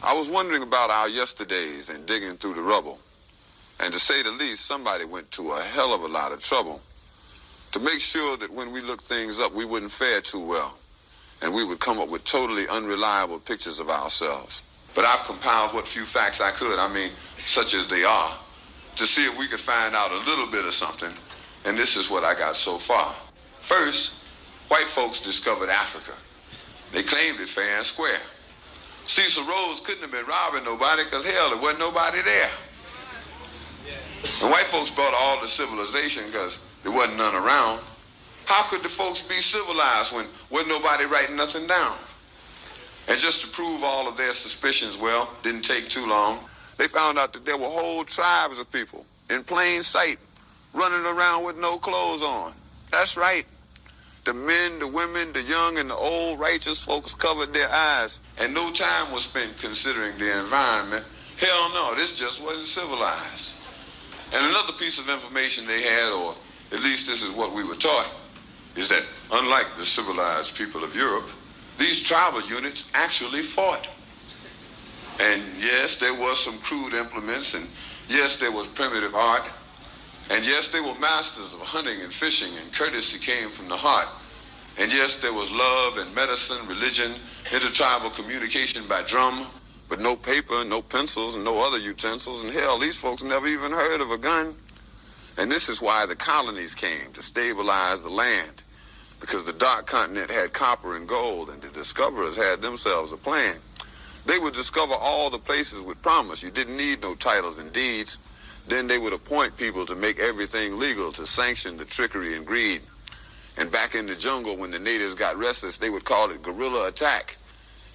I was wondering about our yesterdays and digging through the rubble. And to say the least, somebody went to a hell of a lot of trouble to make sure that when we looked things up, we wouldn't fare too well. And we would come up with totally unreliable pictures of ourselves. But I've compiled what few facts I could, such as they are, to see if we could find out a little bit of something. And this is what I got so far. First, white folks discovered Africa. They claimed it fair and square. Cecil Rhodes couldn't have been robbing nobody because, hell, there wasn't nobody there. And white folks brought all the civilization because there wasn't none around. How could the folks be civilized when wasn't nobody writing nothing down? And just to prove all of their suspicions, well, didn't take too long. They found out that there were whole tribes of people in plain sight running around with no clothes on. That's right. The men, the women, the young, and the old righteous folks covered their eyes. And no time was spent considering the environment. Hell no, this just wasn't civilized. And another piece of information they had, or at least this is what we were taught, is that unlike the civilized people of Europe, these tribal units actually fought. And yes, there was some crude implements, and yes, there was primitive art, and yes, they were masters of hunting and fishing, and courtesy came from the heart. And yes, there was love and medicine, religion, intertribal communication by drum, but no paper, no pencils, and no other utensils, and hell, these folks never even heard of a gun. And this is why the colonies came, to stabilize the land, because the dark continent had copper and gold, and the discoverers had themselves a plan. They would discover all the places with promise. You didn't need no titles and deeds. Then they would appoint people to make everything legal, to sanction the trickery and greed. And back in the jungle, when the natives got restless, they would call it guerrilla attack.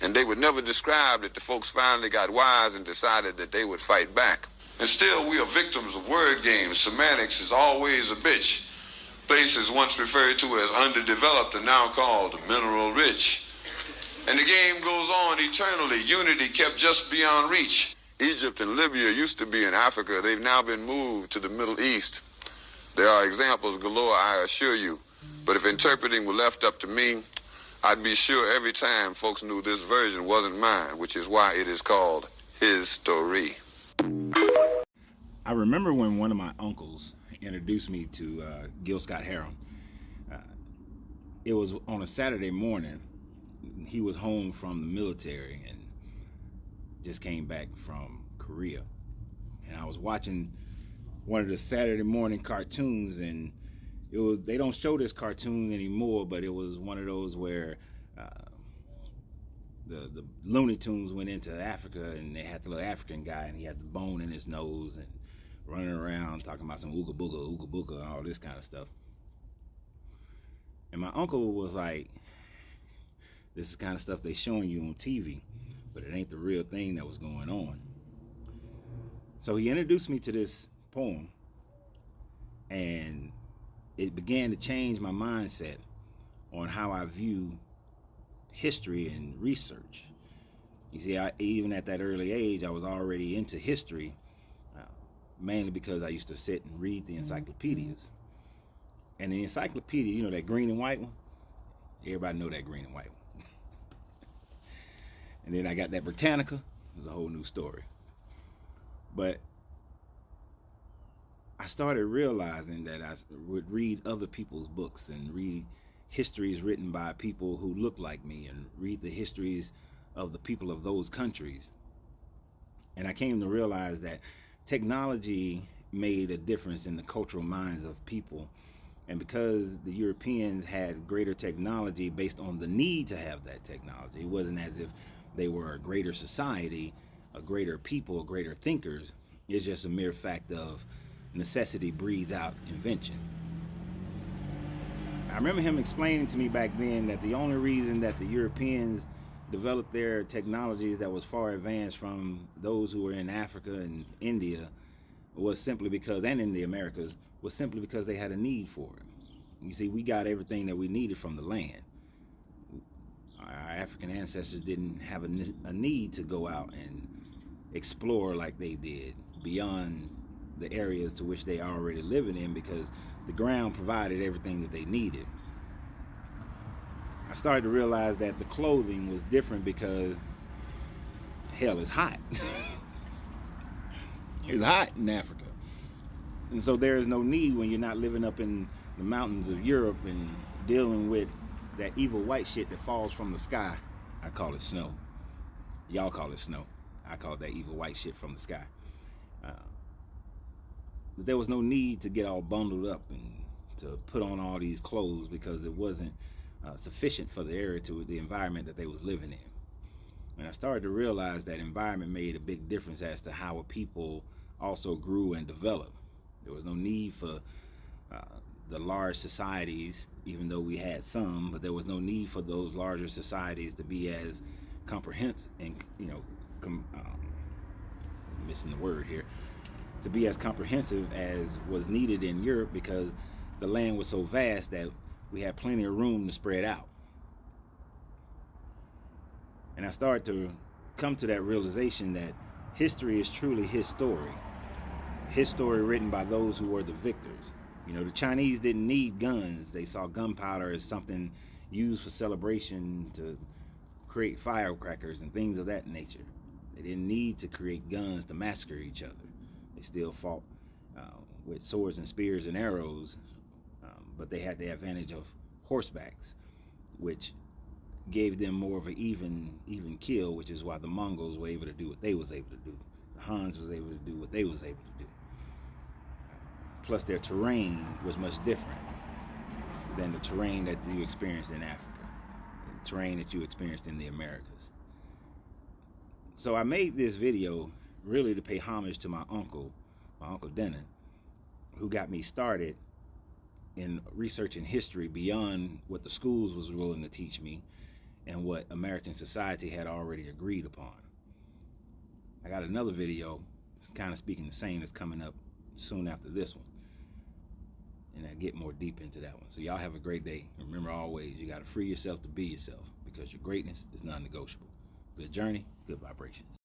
And they would never describe that the folks finally got wise and decided that they would fight back. And still, we are victims of word games. Semantics is always a bitch. Places once referred to as underdeveloped are now called mineral rich. And the game goes on eternally. Unity kept just beyond reach. Egypt and Libya used to be in Africa. They've now been moved to the Middle East. There are examples galore, I assure you. But if interpreting were left up to me, I'd be sure every time folks knew this version wasn't mine, which is why it is called his story. I remember when one of my uncles introduced me to Gil Scott-Heron. It was on a Saturday morning. He was home from the military and just came back from Korea. And I was watching one of the Saturday morning cartoons, and they don't show this cartoon anymore, but it was one of those where the Looney Tunes went into Africa, and they had the little African guy, and he had the bone in his nose and running around talking about some ooga booga, and all this kind of stuff. And my uncle was like, this is the kind of stuff they showing you on TV, but it ain't the real thing that was going on. So he introduced me to this poem, and it began to change my mindset on how I view history and research. You see, even at that early age, I was already into history, mainly because I used to sit and read the encyclopedias. And the encyclopedia, you know, that green and white one? Everybody know that green and white one. And then I got that Britannica. It was a whole new story. But I started realizing that I would read other people's books and read histories written by people who look like me and read the histories of the people of those countries. And I came to realize that technology made a difference in the cultural minds of people. And because the Europeans had greater technology based on the need to have that technology, it wasn't as if they were a greater society, a greater people, greater thinkers. It's just a mere fact of necessity breeds out invention. I remember him explaining to me back then that the only reason that the Europeans developed their technologies that was far advanced from those who were in Africa and India was simply because, and in the Americas, was simply because they had a need for it. You see, we got everything that we needed from the land. Our African ancestors didn't have a need to go out and explore like they did beyond the areas to which they already living in, because the ground provided everything that they needed. I started to realize that the clothing was different because hell, it's hot. It's hot in Africa. And so there is no need, when you're not living up in the mountains of Europe and dealing with that evil white shit that falls from the sky. I call it snow. Y'all call it snow. I call it that evil white shit from the sky. But there was no need to get all bundled up and to put on all these clothes, because it wasn't sufficient for the area, to the environment that they was living in. And I started to realize that environment made a big difference as to how a people also grew and developed. There was no need for the large societies, even though we had some, but there was no need for those larger societies to be as comprehensive and, missing the word here, to be as comprehensive as was needed in Europe, because the land was so vast that we had plenty of room to spread out. And I started to come to that realization that history is truly his story written by those who were the victors. The Chinese didn't need guns. They saw gunpowder as something used for celebration, to create firecrackers and things of that nature. They didn't need to create guns to massacre each other. They still fought with swords and spears and arrows, but they had the advantage of horsebacks, which gave them more of an even kill, which is why the Mongols were able to do what they was able to do. The Huns was able to do what they was able to do. Plus, their terrain was much different than the terrain that you experienced in Africa, the terrain that you experienced in the Americas. So I made this video really to pay homage to my uncle Dennon, who got me started in researching history beyond what the schools was willing to teach me and what American society had already agreed upon. I got another video kind of speaking the same that's coming up soon after this one, and I get more deep into that one. So y'all have a great day. Remember, always, you got to free yourself to be yourself, because your greatness is non-negotiable. Good journey, good vibrations.